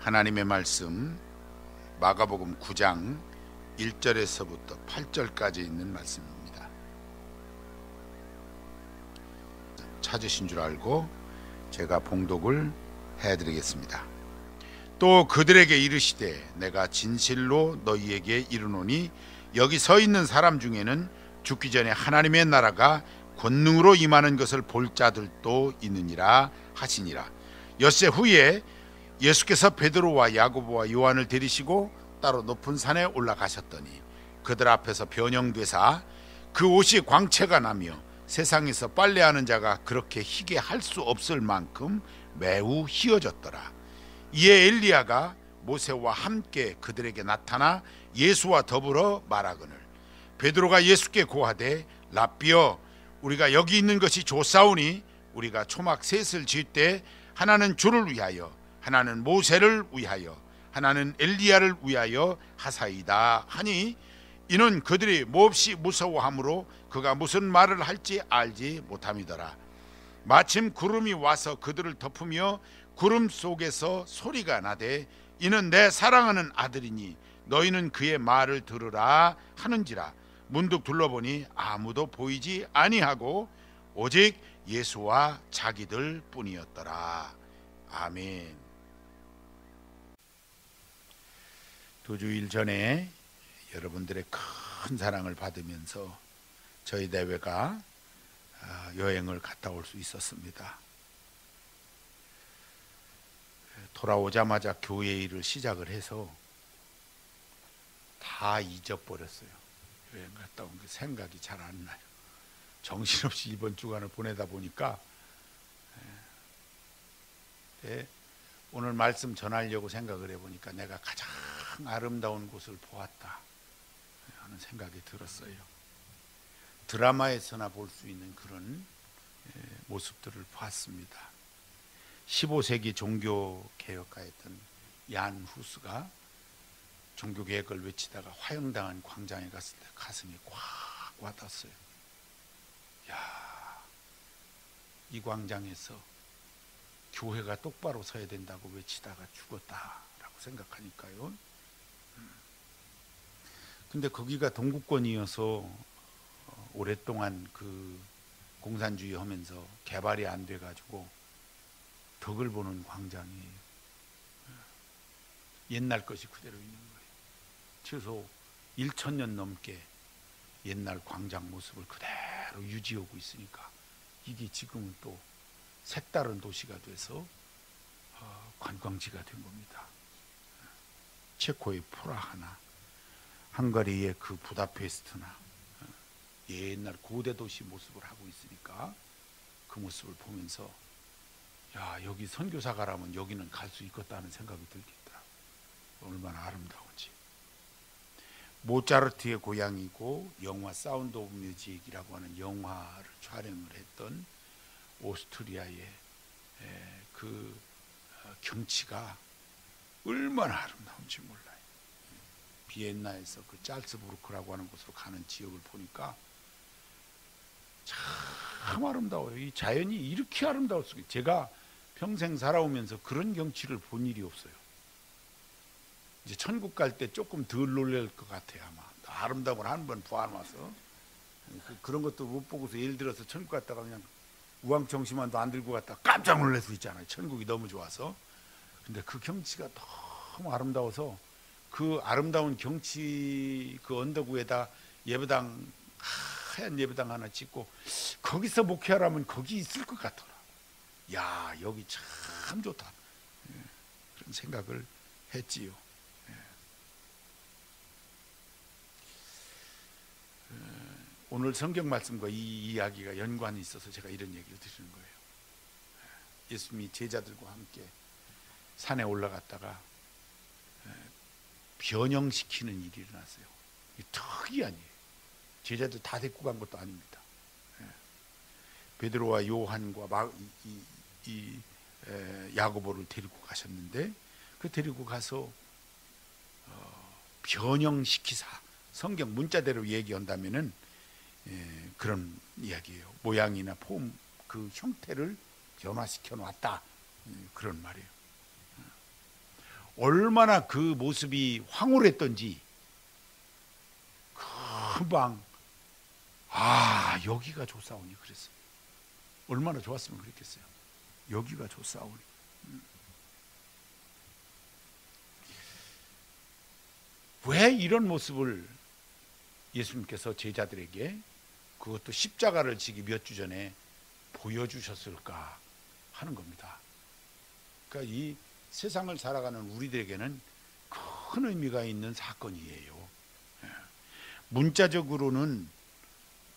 하나님의 말씀 마가복음 9장 1절에서부터 8절까지 있는 말씀입니다. 찾으신 줄 알고 제가 봉독을 해드리겠습니다. 또 그들에게 이르시되 내가 진실로 너희에게 이르노니 여기 서 있는 사람 중에는 죽기 전에 하나님의 나라가 권능으로 임하는 것을 볼 자들도 있느니라 하시니라. 엿새 후에 예수께서 베드로와 야고보와 요한을 데리시고 따로 높은 산에 올라가셨더니 그들 앞에서 변형되사 그 옷이 광채가 나며 세상에서 빨래하는 자가 그렇게 희게 할 수 없을 만큼 매우 희어졌더라. 이에 엘리야가 모세와 함께 그들에게 나타나 예수와 더불어 말하거늘 베드로가 예수께 고하되 랍비여 우리가 여기 있는 것이 좋사오니 우리가 초막 셋을 지을 때 하나는 주를 위하여 하나는 모세를 위하여 하나는 엘리야를 위하여 하사이다 하니 이는 그들이 몹시 무서워하므로 그가 무슨 말을 할지 알지 못함이더라. 마침 구름이 와서 그들을 덮으며 구름 속에서 소리가 나되 이는 내 사랑하는 아들이니 너희는 그의 말을 들으라 하는지라. 문득 둘러보니 아무도 보이지 아니하고 오직 예수와 자기들 뿐이었더라. 아멘. 두 주일 전에 여러분들의 큰 사랑을 받으면서 저희 대회가 여행을 갔다 올 수 있었습니다. 돌아오자마자 교회 일을 시작을 해서 다 잊어버렸어요. 여행 갔다 온 게 생각이 잘 안 나요. 정신없이 이번 주간을 보내다 보니까 오늘 말씀 전하려고 생각을 해보니까 내가 가장 아름다운 곳을 보았다 하는 생각이 들었어요. 드라마에서나 볼 수 있는 그런 모습들을 봤습니다. 15세기 종교개혁가였던 얀 후스가 종교개혁을 외치다가 화형당한 광장에 갔을 때 가슴이 꽉 와닿았어요. 야, 이 광장에서 교회가 똑바로 서야 된다고 외치다가 죽었다라고 생각하니까요. 근데 거기가 동구권이어서 오랫동안 그 공산주의 하면서 개발이 안 돼가지고 덕을 보는 광장이 옛날 것이 그대로 있는 거예요. 최소 1000년 넘게 옛날 광장 모습을 그대로 유지하고 있으니까 이게 지금은 또 색다른 도시가 돼서 관광지가 된 겁니다. 체코의 프라하나 헝가리의 그 부다페스트나 옛날 고대 도시 모습을 하고 있으니까 그 모습을 보면서 야, 여기 선교사 가라면 여기는 갈 수 있겠다는 생각이 들겠다. 얼마나 아름다운지. 모차르트의 고향이고 영화 사운드 오브 뮤직이라고 하는 영화를 촬영을 했던 오스트리아의 그 경치가 얼마나 아름다운지 몰라요. 비엔나에서 그 짤스부르크라고 하는 곳으로 가는 지역을 보니까 참 아름다워요. 이 자연이 이렇게 아름다울 수가. 제가 평생 살아오면서 그런 경치를 본 일이 없어요. 이제 천국 갈 때 조금 덜 놀랄 것 같아요. 아마 아름다운 걸 한 번 보아놔서 그런 것도 못 보고서 예를 들어서 천국 갔다가 그냥 우왕청심환도 안 들고 갔다가 깜짝 놀랄 수 있잖아요. 천국이 너무 좋아서. 근데 그 경치가 너무 아름다워서 그 아름다운 경치 그 언덕 위에다 예배당 하얀 예배당 하나 짓고 거기서 목회하라면 거기 있을 것 같더라. 야, 여기 참 좋다. 그런 생각을 했지요. 오늘 성경 말씀과 이 이야기가 연관이 있어서 제가 이런 얘기를 드리는 거예요. 예수님이 제자들과 함께 산에 올라갔다가 변형시키는 일이 일어났어요. 특이한 일이에요. 제자들 다 데리고 간 것도 아닙니다. 베드로와 요한과 야고보를 데리고 가셨는데 그 데리고 가서 변형시키사, 성경 문자대로 얘기한다면은 그런 이야기예요. 모양이나 폼, 그 형태를 변화시켜 놨다, 그런 말이에요. 얼마나 그 모습이 황홀했던지 금방 여기가 좋사오니 그랬어요. 얼마나 좋았으면 그랬겠어요. 여기가 좋사오니. 왜 이런 모습을 예수님께서 제자들에게, 그것도 십자가를 지기 몇 주 전에 보여주셨을까 하는 겁니다. 그러니까 이 세상을 살아가는 우리들에게는 큰 의미가 있는 사건이에요. 문자적으로는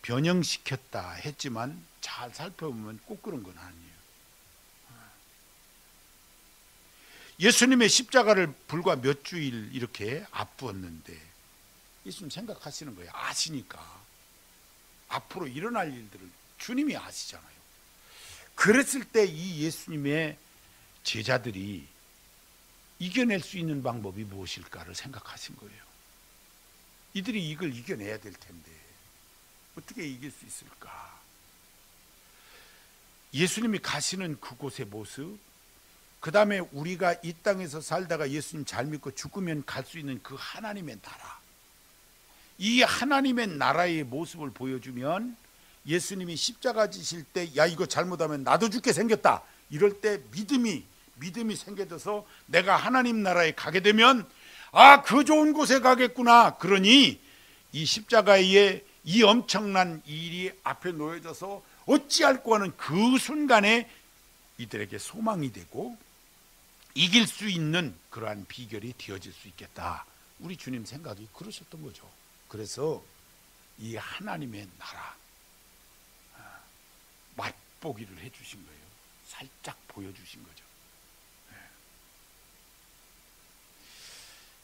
변형시켰다 했지만 잘 살펴보면 꼭 그런 건 아니에요. 예수님의 십자가를 불과 몇 주일 이렇게 앞두었는데 예수님 생각하시는 거예요. 아시니까. 앞으로 일어날 일들을 주님이 아시잖아요. 그랬을 때 이 예수님의 제자들이 이겨낼 수 있는 방법이 무엇일까를 생각하신 거예요. 이들이 이걸 이겨내야 될 텐데 어떻게 이길 수 있을까? 예수님이 가시는 그곳의 모습, 그 다음에 우리가 이 땅에서 살다가 예수님 잘 믿고 죽으면 갈 수 있는 그 하나님의 나라, 이 하나님의 나라의 모습을 보여주면 예수님이 십자가 지실 때 야 이거 잘못하면 나도 죽게 생겼다 이럴 때 믿음이 생겨져서 내가 하나님 나라에 가게 되면 그 좋은 곳에 가겠구나. 그러니 이 십자가의 이 엄청난 일이 앞에 놓여져서 어찌할꼬 하는 그 순간에 이들에게 소망이 되고 이길 수 있는 그러한 비결이 되어질 수 있겠다. 우리 주님 생각이 그러셨던 거죠. 그래서 이 하나님의 나라 맛보기를 해주신 거예요. 살짝 보여주신 거죠.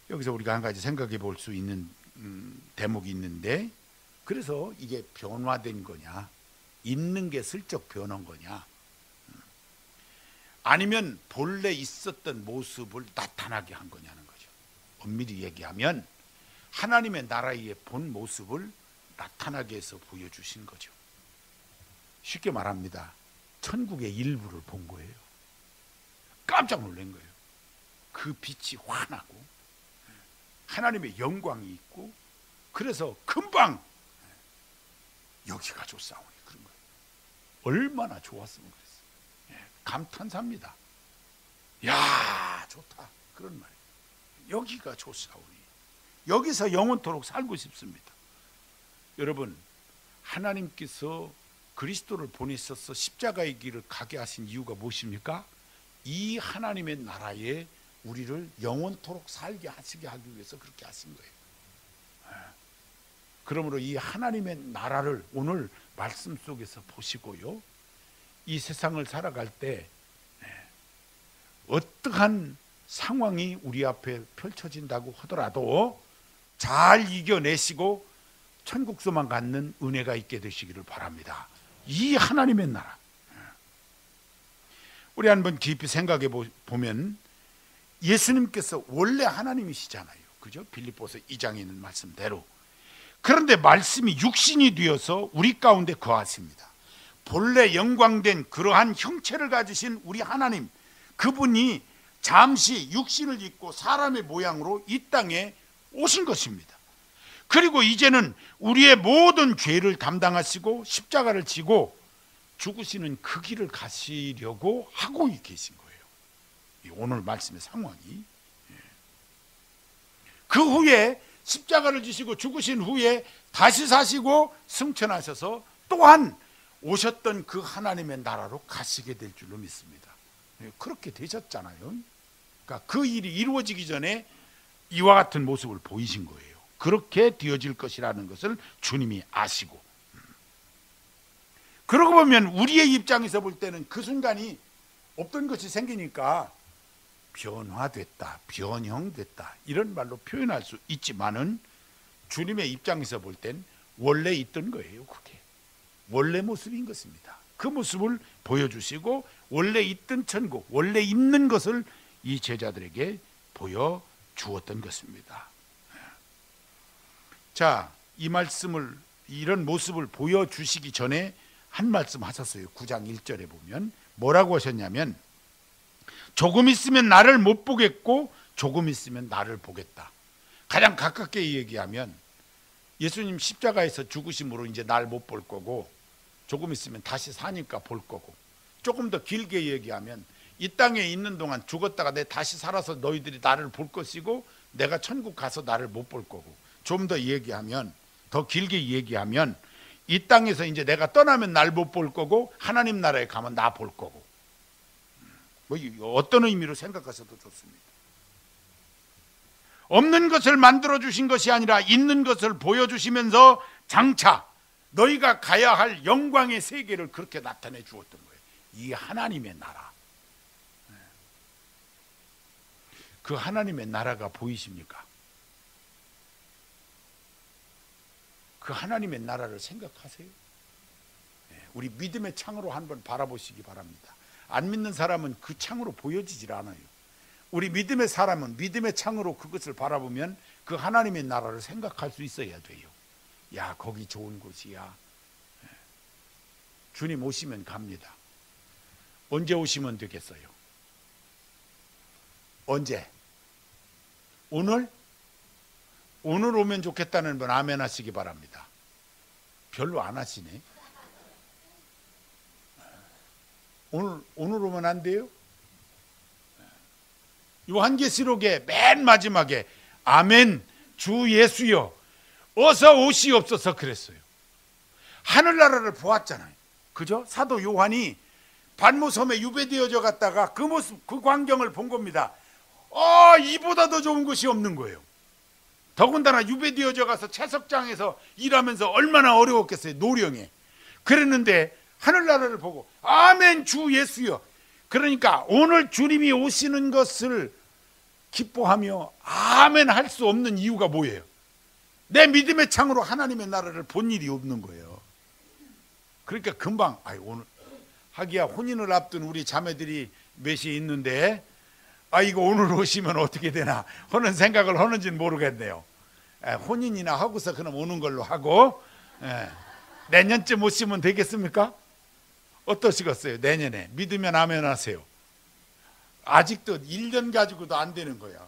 여기서 우리가 한 가지 생각해 볼 수 있는 대목이 있는데, 그래서 이게 변화된 거냐, 있는 게 슬쩍 변한 거냐, 아니면 본래 있었던 모습을 나타나게 한 거냐는 거죠. 엄밀히 얘기하면 하나님의 나라의 본 모습을 나타나게 해서 보여주신 거죠. 쉽게 말합니다. 천국의 일부를 본 거예요. 깜짝 놀란 거예요. 그 빛이 환하고 하나님의 영광이 있고, 그래서 금방 여기가 좋사오니 그런 거예요. 얼마나 좋았으면 그랬어요. 감탄사입니다. 야 좋다 그런 말이에요. 여기가 좋사오니 여기서 영원토록 살고 싶습니다. 여러분, 하나님께서 그리스도를 보내셔서 십자가의 길을 가게 하신 이유가 무엇입니까? 이 하나님의 나라에 우리를 영원토록 살게 하시게 하기 위해서 그렇게 하신 거예요. 그러므로 이 하나님의 나라를 오늘 말씀 속에서 보시고요, 이 세상을 살아갈 때 어떠한 상황이 우리 앞에 펼쳐진다고 하더라도 잘 이겨내시고 천국소망 갖는 은혜가 있게 되시기를 바랍니다. 이 하나님의 나라, 우리 한번 깊이 생각해 보면 예수님께서 원래 하나님이시잖아요. 그죠? 빌립보서 2장에 있는 말씀대로. 그런데 말씀이 육신이 되어서 우리 가운데 거하십니다. 본래 영광된 그러한 형체를 가지신 우리 하나님, 그분이 잠시 육신을 입고 사람의 모양으로 이 땅에 오신 것입니다. 그리고 이제는 우리의 모든 죄를 담당하시고 십자가를 지고 죽으시는 그 길을 가시려고 하고 계신 거예요. 오늘 말씀의 상황이. 그 후에 십자가를 지시고 죽으신 후에 다시 사시고 승천하셔서 또한 오셨던 그 하나님의 나라로 가시게 될 줄로 믿습니다. 그렇게 되셨잖아요. 그러니까 그 일이 이루어지기 전에 이와 같은 모습을 보이신 거예요. 그렇게 되어질 것이라는 것을 주님이 아시고, 그러고 보면 우리의 입장에서 볼 때는 그 순간이 없던 것이 생기니까 변화됐다, 변형됐다 이런 말로 표현할 수 있지만은 주님의 입장에서 볼 땐 원래 있던 거예요. 그게 원래 모습인 것입니다. 그 모습을 보여주시고 원래 있던 천국, 원래 있는 것을 이 제자들에게 보여주었던 것입니다. 자, 이 말씀을, 이런 모습을 보여주시기 전에 한 말씀 하셨어요. 9장 1절에 보면 뭐라고 하셨냐면, 조금 있으면 나를 못 보겠고 조금 있으면 나를 보겠다. 가장 가깝게 얘기하면 예수님 십자가에서 죽으심으로 이제 날 못 볼 거고, 조금 있으면 다시 사니까 볼 거고, 조금 더 길게 얘기하면 이 땅에 있는 동안 죽었다가 내 다시 살아서 너희들이 나를 볼 것이고, 내가 천국 가서 나를 못 볼 거고, 좀 더 얘기하면, 더 길게 얘기하면 이 땅에서 이제 내가 떠나면 날 못 볼 거고, 하나님 나라에 가면 나 볼 거고, 뭐 어떤 의미로 생각하셔도 좋습니다. 없는 것을 만들어 주신 것이 아니라 있는 것을 보여주시면서 장차 너희가 가야 할 영광의 세계를 그렇게 나타내 주었던 거예요. 이 하나님의 나라. 그 하나님의 나라가 보이십니까? 그 하나님의 나라를 생각하세요. 우리 믿음의 창으로 한번 바라보시기 바랍니다. 안 믿는 사람은 그 창으로 보여지질 않아요. 우리 믿음의 사람은 믿음의 창으로 그것을 바라보면 그 하나님의 나라를 생각할 수 있어야 돼요. 야, 거기 좋은 곳이야. 주님 오시면 갑니다. 언제 오시면 되겠어요? 언제? 오늘? 오늘 오면 좋겠다는 분 아멘 하시기 바랍니다. 별로 안 하시네. 오늘 오면 안 돼요? 요한계시록의 맨 마지막에 아멘 주 예수여 어서 오시옵소서 그랬어요. 하늘나라를 보았잖아요. 그죠? 사도 요한이 발모섬에 유배되어져 갔다가 그 모습, 그 광경을 본 겁니다. 이보다 더 좋은 곳이 없는 거예요. 더군다나 유배되어져 가서 채석장에서 일하면서 얼마나 어려웠겠어요. 노령에. 그랬는데 하늘나라를 보고 아멘 주 예수여. 그러니까 오늘 주님이 오시는 것을 기뻐하며 아멘 할 수 없는 이유가 뭐예요? 내 믿음의 창으로 하나님의 나라를 본 일이 없는 거예요. 그러니까 금방 오늘 하기야 혼인을 앞둔 우리 자매들이 몇이 있는데 이거 오늘 오시면 어떻게 되나 하는 생각을 하는지는 모르겠네요. 혼인이나 하고서 그럼 오는 걸로 하고 내년쯤 오시면 되겠습니까? 어떠시겠어요? 내년에 믿으면 아멘 하세요. 아직도 1년 가지고도 안 되는 거야.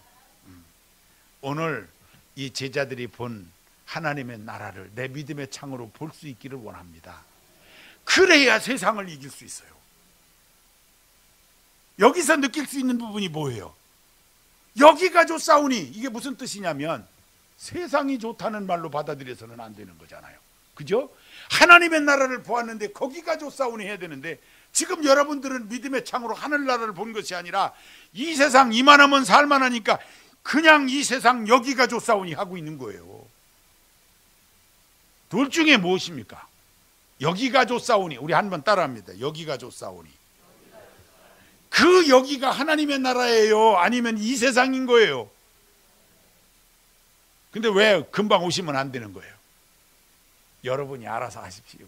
오늘 이 제자들이 본 하나님의 나라를 내 믿음의 창으로 볼 수 있기를 원합니다. 그래야 세상을 이길 수 있어요. 여기서 느낄 수 있는 부분이 뭐예요? 여기가 좋사오니, 이게 무슨 뜻이냐면 세상이 좋다는 말로 받아들여서는 안 되는 거잖아요. 그죠? 하나님의 나라를 보았는데 거기가 좋사오니 해야 되는데, 지금 여러분들은 믿음의 창으로 하늘나라를 본 것이 아니라 이 세상 이만하면 살만하니까 그냥 이 세상 여기가 좋사오니 하고 있는 거예요. 둘 중에 무엇입니까? 여기가 좋사오니, 우리 한번 따라합니다. 여기가 좋사오니. 그 여기가 하나님의 나라예요? 아니면 이 세상인 거예요? 근데 왜 금방 오시면 안 되는 거예요? 여러분이 알아서 하십시오.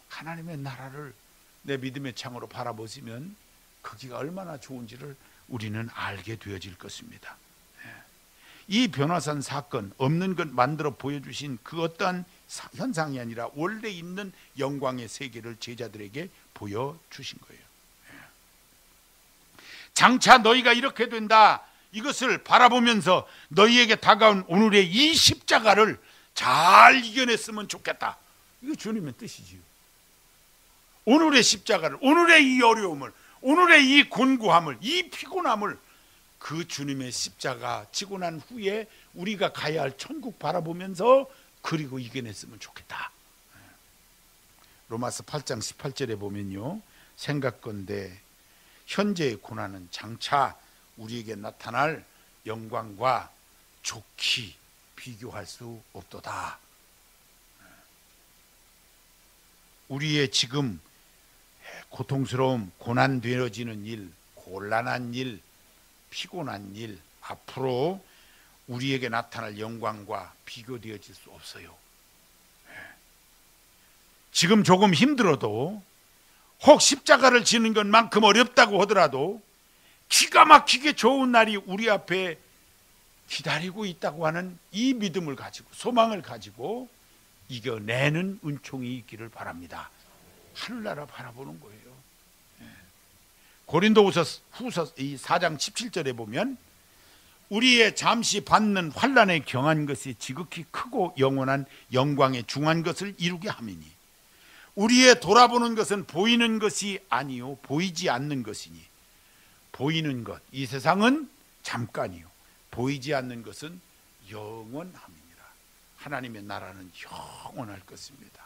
하나님의 나라를 내 믿음의 창으로 바라보시면 거기가 얼마나 좋은지를 우리는 알게 되어질 것입니다. 이 변화산 사건, 없는 것 만들어 보여주신 그 어떠한 현상이 아니라 원래 있는 영광의 세계를 제자들에게 보여주신 거예요. 장차 너희가 이렇게 된다, 이것을 바라보면서 너희에게 다가온 오늘의 이 십자가를 잘 이겨냈으면 좋겠다. 이게 주님의 뜻이지요. 오늘의 십자가를, 오늘의 이 어려움을, 오늘의 이 곤고함을, 이 피곤함을 그 주님의 십자가 지고 난 후에 우리가 가야 할 천국 바라보면서 그리고 이겨냈으면 좋겠다. 로마서 8장 18절에 보면요, 생각건대 현재의 고난은 장차 우리에게 나타날 영광과 좋게 비교할 수 없도다. 우리의 지금 고통스러움, 고난되어지는 일, 곤란한 일, 피곤한 일, 앞으로 우리에게 나타날 영광과 비교되어질 수 없어요. 지금 조금 힘들어도, 혹 십자가를 지는 것만큼 어렵다고 하더라도 기가 막히게 좋은 날이 우리 앞에 기다리고 있다고 하는 이 믿음을 가지고, 소망을 가지고 이겨내는 은총이 있기를 바랍니다. 하늘나라 바라보는 거예요. 고린도후서 이 4장 17절에 보면 우리의 잠시 받는 환난에 경한 것이 지극히 크고 영원한 영광에 중한 것을 이루게 함이니 우리의 돌아보는 것은 보이는 것이 아니요 보이지 않는 것이니 보이는 것 이 세상은 잠깐이요 보이지 않는 것은 영원함이니라. 하나님의 나라는 영원할 것입니다.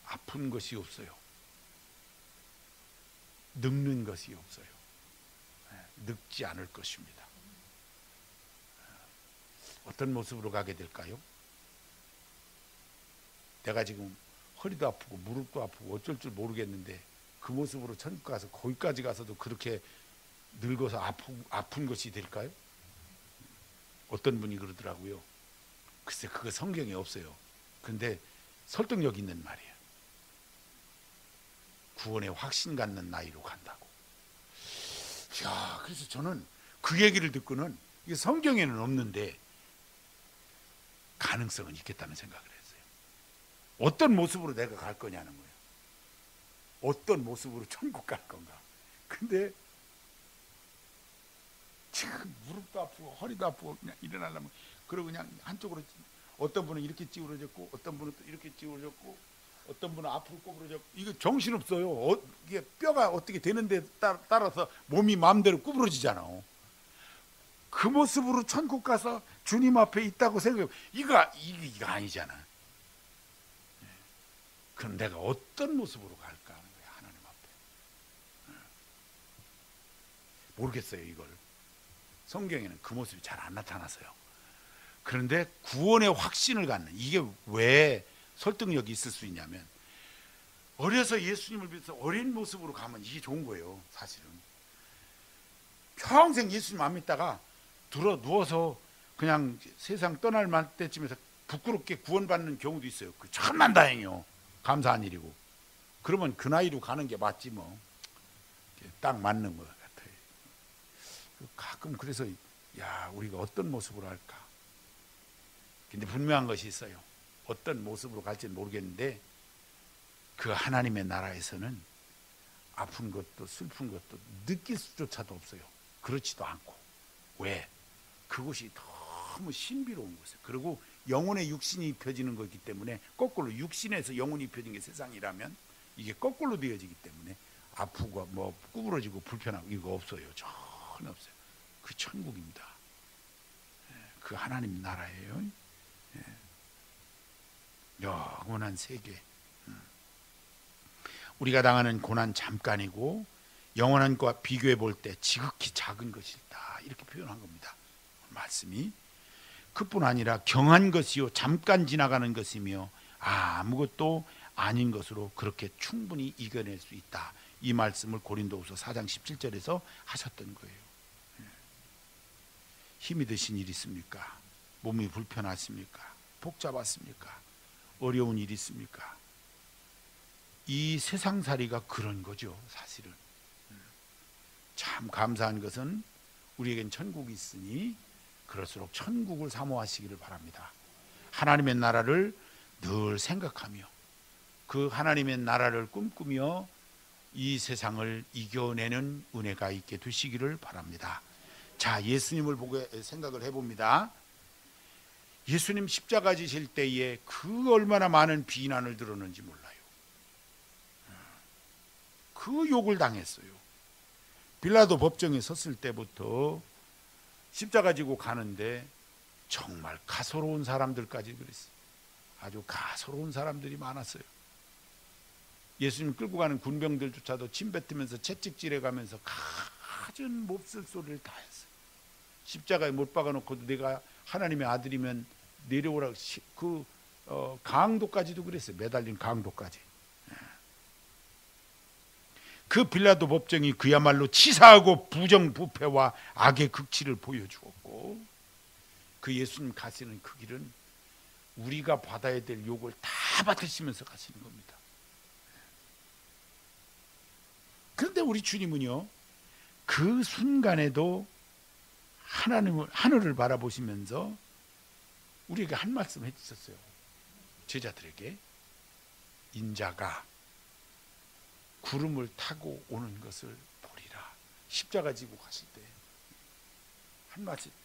아픈 것이 없어요. 늙는 것이 없어요. 늙지 않을 것입니다. 어떤 모습으로 가게 될까요? 내가 지금 허리도 아프고 무릎도 아프고 어쩔 줄 모르겠는데 그 모습으로 천국 가서 거기까지 가서도 그렇게 늙어서 아픈 것이 될까요? 어떤 분이 그러더라고요. 글쎄 그거 성경에 없어요. 그런데 설득력 있는 말이에요. 구원의 확신 갖는 나이로 간다고. 야, 그래서 저는 그 얘기를 듣고는 이게 성경에는 없는데 가능성은 있겠다는 생각을 했어요. 어떤 모습으로 내가 갈 거냐는 거예요. 어떤 모습으로 천국 갈 건가. 근데 지금 무릎도 아프고 허리도 아프고 그냥 일어나려면 그러고 그냥 한쪽으로 어떤 분은 이렇게 찌우러졌고 어떤 분은 또 이렇게 찌우러졌고 어떤 분은 앞으로 구부러졌고 이거 정신없어요. 이게 뼈가 어떻게 되는데 따라서 몸이 마음대로 구부러지잖아. 그 모습으로 천국 가서 주님 앞에 있다고 생각해. 이거 아니잖아. 그럼 내가 어떤 모습으로 갈까 하는 거야. 하나님 앞에. 모르겠어요 이걸. 성경에는 그 모습이 잘 안 나타나서요. 그런데 구원의 확신을 갖는 이게 왜 설득력이 있을 수 있냐면 어려서 예수님을 믿어서 어린 모습으로 가면 이게 좋은 거예요. 사실은 평생 예수님 안 믿다가 들어 누워서 그냥 세상 떠날 때쯤에서 부끄럽게 구원받는 경우도 있어요. 그 천만다행이요. 감사한 일이고. 그러면 그 나이로 가는 게 맞지 뭐. 딱 맞는 것 같아요. 가끔 그래서 야 우리가 어떤 모습으로 할까. 근데 분명한 것이 있어요. 어떤 모습으로 갈지는 모르겠는데 그 하나님의 나라에서는 아픈 것도 슬픈 것도 느낄 수조차도 없어요. 그렇지도 않고. 왜? 그것이 너무 신비로운 것이에요. 그리고 영혼의 육신이 입혀지는 거기 때문에 거꾸로 육신에서 영혼이 입혀진 게 세상이라면 이게 거꾸로 되어지기 때문에 아프고 뭐 구부러지고 불편하고 이거 없어요. 전혀 없어요. 그 천국입니다. 그 하나님 나라예요. 영원한 세계. 우리가 당하는 고난 잠깐이고 영원한 것과 비교해 볼 때 지극히 작은 것이다. 이렇게 표현한 겁니다. 말씀이 그뿐 아니라 경한 것이요 잠깐 지나가는 것이며 아무것도 아닌 것으로 그렇게 충분히 이겨낼 수 있다. 이 말씀을 고린도후서 4장 17절에서 하셨던 거예요. 힘이 드신 일 있습니까? 몸이 불편하십니까? 복잡하십니까? 어려운 일 있습니까? 이 세상살이가 그런 거죠. 사실은 참 감사한 것은 우리에겐 천국이 있으니 그럴수록 천국을 사모하시기를 바랍니다. 하나님의 나라를 늘 생각하며 그 하나님의 나라를 꿈꾸며 이 세상을 이겨내는 은혜가 있게 되시기를 바랍니다. 자, 예수님을 보고 생각을 해봅니다. 예수님 십자가 지실 때에 그 얼마나 많은 비난을 들었는지 몰라요. 그 욕을 당했어요. 빌라도 법정에 섰을 때부터 십자가 지고 가는데 정말 가소로운 사람들까지 그랬어요. 아주 가소로운 사람들이 많았어요. 예수님 끌고 가는 군병들조차도 침 뱉으면서 채찍질해 가면서 갖은 몹쓸 소리를 다 했어요. 십자가에 못 박아놓고도 내가 하나님의 아들이면 내려오라. 그 강도까지도 그랬어요. 매달린 강도까지. 그 빌라도 법정이 그야말로 치사하고 부정부패와 악의 극치를 보여주었고 그 예수님 가시는 그 길은 우리가 받아야 될 욕을 다 받으시면서 가시는 겁니다. 그런데 우리 주님은요 그 순간에도 하늘을 바라보시면서 우리에게 한 말씀 해주셨어요. 제자들에게 인자가 구름을 타고 오는 것을 보리라. 십자가 지고 가실 때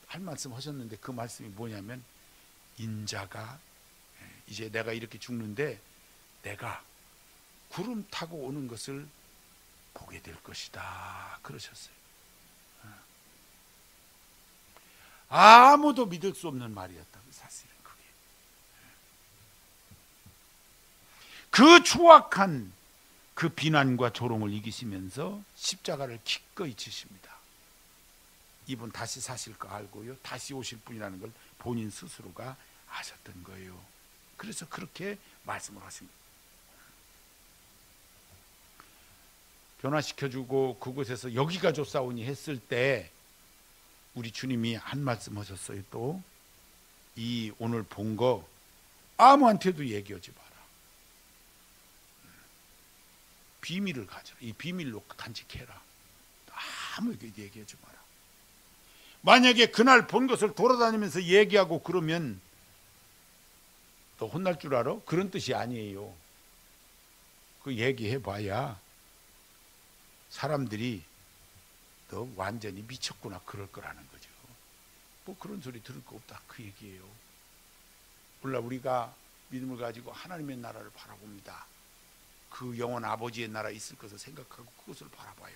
한 말씀 하셨는데 그 말씀이 뭐냐면 인자가 이제 내가 이렇게 죽는데 내가 구름 타고 오는 것을 보게 될 것이다 그러셨어요. 아무도 믿을 수 없는 말이었다. 사실은 그게 그 추악한 그 비난과 조롱을 이기시면서 십자가를 기꺼이 지십니다. 이분 다시 사실 거 알고요, 다시 오실 분이라는 걸 본인 스스로가 아셨던 거예요. 그래서 그렇게 말씀을 하십니다. 변화시켜주고 그곳에서 여기가 좋사오니 했을 때 우리 주님이 한 말씀 하셨어요. 또 이 오늘 본 거 아무한테도 얘기하지 마라. 비밀을 가져라. 이 비밀로 간직해라. 아무에게 얘기하지 마라. 만약에 그날 본 것을 돌아다니면서 얘기하고 그러면 또 혼날 줄 알아? 그런 뜻이 아니에요. 그 얘기해봐야 사람들이 너 완전히 미쳤구나 그럴 거라는 거죠. 뭐 그런 소리 들을 거 없다 그 얘기예요. 몰라 우리가 믿음을 가지고 하나님의 나라를 바라봅니다. 그 영원 아버지의 나라 있을 것을 생각하고 그것을 바라봐요.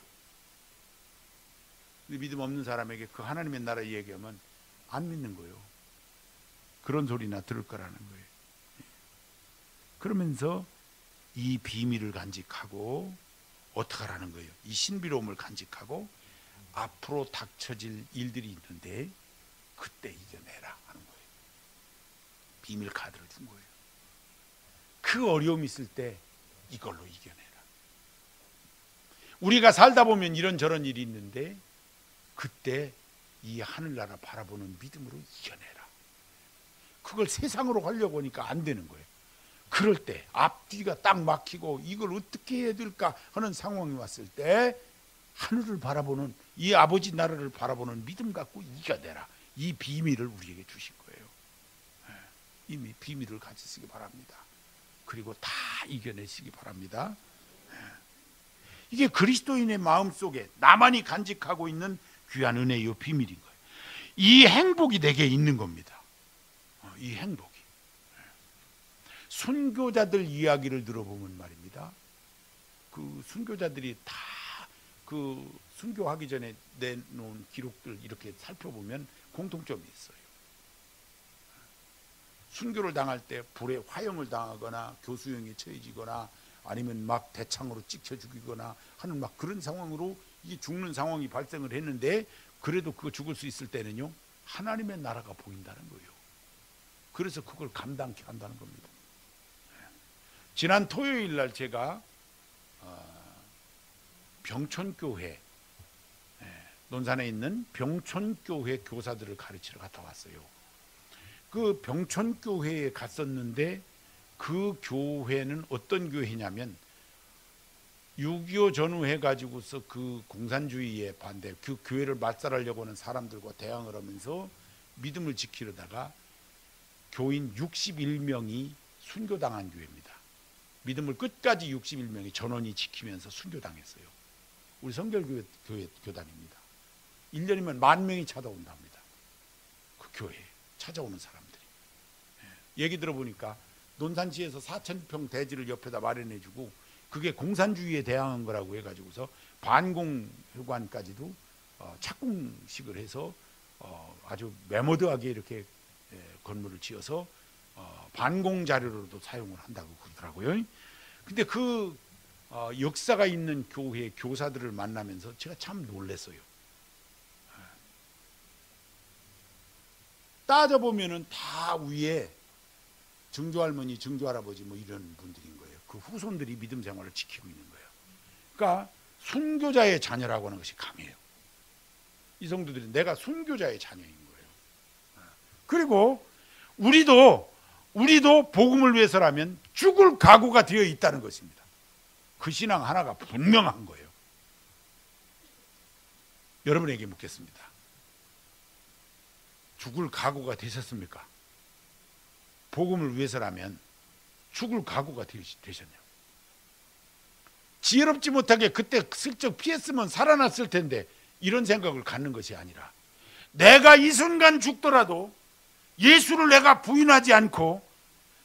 근데 믿음 없는 사람에게 그 하나님의 나라 얘기하면 안 믿는 거예요. 그런 소리나 들을 거라는 거예요. 그러면서 이 비밀을 간직하고 어떻게 하라는 거예요? 이 신비로움을 간직하고 앞으로 닥쳐질 일들이 있는데 그때 이겨내라 하는 거예요. 비밀 카드를 준 거예요. 그 어려움이 있을 때 이걸로 이겨내라. 우리가 살다 보면 이런저런 일이 있는데 그때 이 하늘나라 바라보는 믿음으로 이겨내라. 그걸 세상으로 하려고 하니까 안 되는 거예요. 그럴 때 앞뒤가 딱 막히고 이걸 어떻게 해야 될까 하는 상황이 왔을 때 하늘을 바라보는 이 아버지 나라를 바라보는 믿음 갖고 이겨내라. 이 비밀을 우리에게 주신 거예요. 이미 비밀을 가지시기 바랍니다. 그리고 다 이겨내시기 바랍니다. 이게 그리스도인의 마음속에 나만이 간직하고 있는 귀한 은혜요 비밀인 거예요. 이 행복이 내게 있는 겁니다. 이 행복이. 순교자들 이야기를 들어보면 말입니다. 그 순교자들이 다 그 순교하기 전에 내놓은 기록들 이렇게 살펴보면 공통점이 있어요. 순교를 당할 때 불에 화형을 당하거나 교수형에 처해지거나 아니면 막 대창으로 찍혀 죽이거나 하는 막 그런 상황으로 이 죽는 상황이 발생을 했는데 그래도 그거 죽을 수 있을 때는요 하나님의 나라가 보인다는 거예요. 그래서 그걸 감당케 한다는 겁니다. 지난 토요일 날 제가 병촌교회 논산에 있는 병촌교회 교사들을 가르치러 갔다 왔어요. 그 병촌교회에 갔었는데 그 교회는 어떤 교회냐면 6.25 전후 해가지고서 그 공산주의에 반대 그 교회를 말살하려고 하는 사람들과 대항을 하면서 믿음을 지키려다가 교인 61명이 순교당한 교회입니다. 믿음을 끝까지 61명이 전원이 지키면서 순교당했어요. 우리 성결교회 교단입니다. 1년이면 10,000명이 찾아온답니다. 그 교회에 찾아오는 사람들이. 얘기 들어보니까 논산시에서 4,000평 대지를 옆에다 마련해주고 그게 공산주의에 대항한 거라고 해가지고서 반공회관까지도 착공식을 해서 아주 메모드하게 이렇게 건물을 지어서 반공 자료로도 사용을 한다고 그러더라고요. 근데 그 역사가 있는 교회 교사들을 만나면서 제가 참 놀랐어요. 따져보면은 다 위에 증조할머니, 증조할아버지 뭐 이런 분들인 거예요. 그 후손들이 믿음 생활을 지키고 있는 거예요. 그러니까 순교자의 자녀라고 하는 것이 강해요. 이 성도들이 내가 순교자의 자녀인 거예요. 그리고 우리도 복음을 위해서라면 죽을 각오가 되어 있다는 것입니다. 그 신앙 하나가 분명한 거예요. 여러분에게 묻겠습니다. 죽을 각오가 되셨습니까? 복음을 위해서라면 죽을 각오가 되셨냐고. 지혜롭지 못하게 그때 슬쩍 피했으면 살아났을 텐데, 이런 생각을 갖는 것이 아니라, 내가 이 순간 죽더라도 예수를 내가 부인하지 않고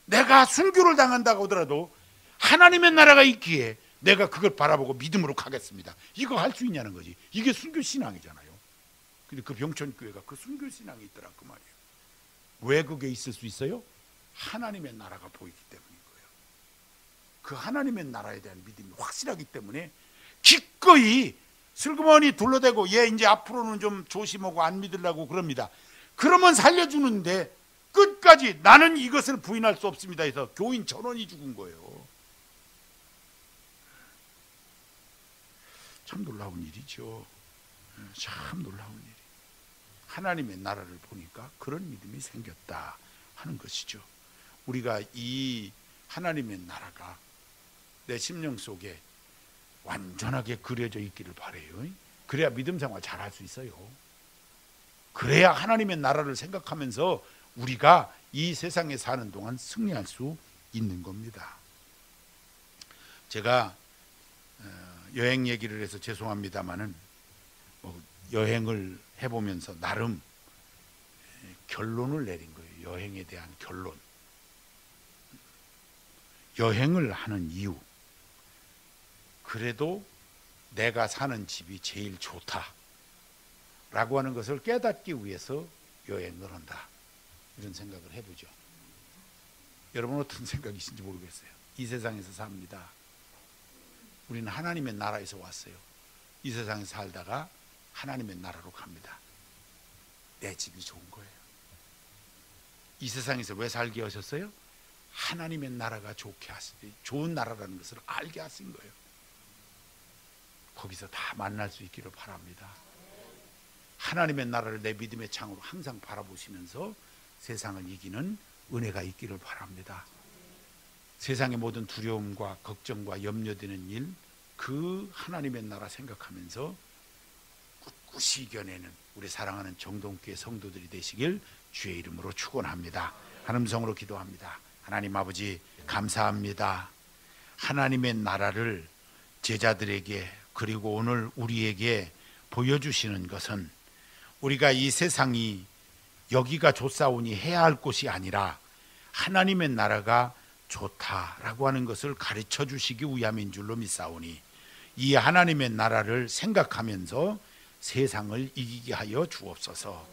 내가 순교를 당한다고 하더라도 하나님의 나라가 있기에 내가 그걸 바라보고 믿음으로 가겠습니다. 이거 할 수 있냐는 거지. 이게 순교신앙이잖아요. 근데 그 병천교회가 그 순교신앙이 있더라 그 말이에요. 왜 그게 있을 수 있어요? 하나님의 나라가 보이기 때문인 거예요. 그 하나님의 나라에 대한 믿음이 확실하기 때문에 기꺼이 슬그머니 둘러대고, 얘 이제 앞으로는 좀 조심하고 안 믿으려고 그럽니다. 그러면 살려주는데 끝까지 나는 이것을 부인할 수 없습니다 해서 교인 전원이 죽은 거예요. 참 놀라운 일이죠. 참 놀라운 일. 하나님의 나라를 보니까 그런 믿음이 생겼다 하는 것이죠. 우리가 이 하나님의 나라가 내 심령 속에 완전하게 그려져 있기를 바라요. 그래야 믿음 생활 잘할 수 있어요. 그래야 하나님의 나라를 생각하면서 우리가 이 세상에 사는 동안 승리할 수 있는 겁니다. 제가 여행 얘기를 해서 죄송합니다마는 여행을 해보면서 나름 결론을 내린 거예요. 여행에 대한 결론. 여행을 하는 이유, 그래도 내가 사는 집이 제일 좋다라고 하는 것을 깨닫기 위해서 여행을 한다, 이런 생각을 해보죠. 여러분 어떤 생각이신지 모르겠어요. 이 세상에서 삽니다. 우리는 하나님의 나라에서 왔어요. 이 세상에 살다가 하나님의 나라로 갑니다. 내 집이 좋은 거예요. 이 세상에서 왜 살게 하셨어요? 하나님의 나라가 좋은 나라라는 것을 알게 하신 거예요. 거기서 다 만날 수 있기를 바랍니다. 하나님의 나라를 내 믿음의 창으로 항상 바라보시면서 세상을 이기는 은혜가 있기를 바랍니다. 세상의 모든 두려움과 걱정과 염려되는 일, 그 하나님의 나라 생각하면서 꿋꿋이 이겨내는 우리 사랑하는 정동교회 성도들이 되시길 주의 이름으로 축원합니다. 하나님 성으로 기도합니다. 하나님 아버지, 감사합니다. 하나님의 나라를 제자들에게, 그리고 오늘 우리에게 보여주시는 것은 우리가 이 세상이 여기가 좋사오니 해야 할 곳이 아니라 하나님의 나라가 좋다라고 하는 것을 가르쳐 주시기 위함인 줄로 믿사오니, 이 하나님의 나라를 생각하면서 세상을 이기게 하여 주옵소서.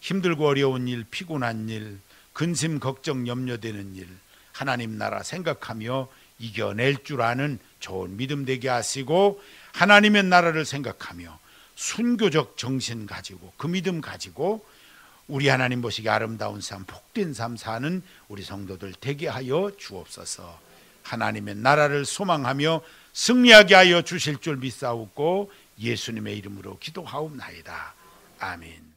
힘들고 어려운 일, 피곤한 일, 근심 걱정 염려되는 일, 하나님 나라 생각하며 이겨낼 줄 아는 좋은 믿음 되게 하시고, 하나님의 나라를 생각하며 순교적 정신 가지고 그 믿음 가지고 우리 하나님 보시기에 아름다운 삶, 복된 삶 사는 우리 성도들 되게 하여 주옵소서. 하나님의 나라를 소망하며 승리하게 하여 주실 줄 믿사옵고 예수님의 이름으로 기도하옵나이다. 아멘.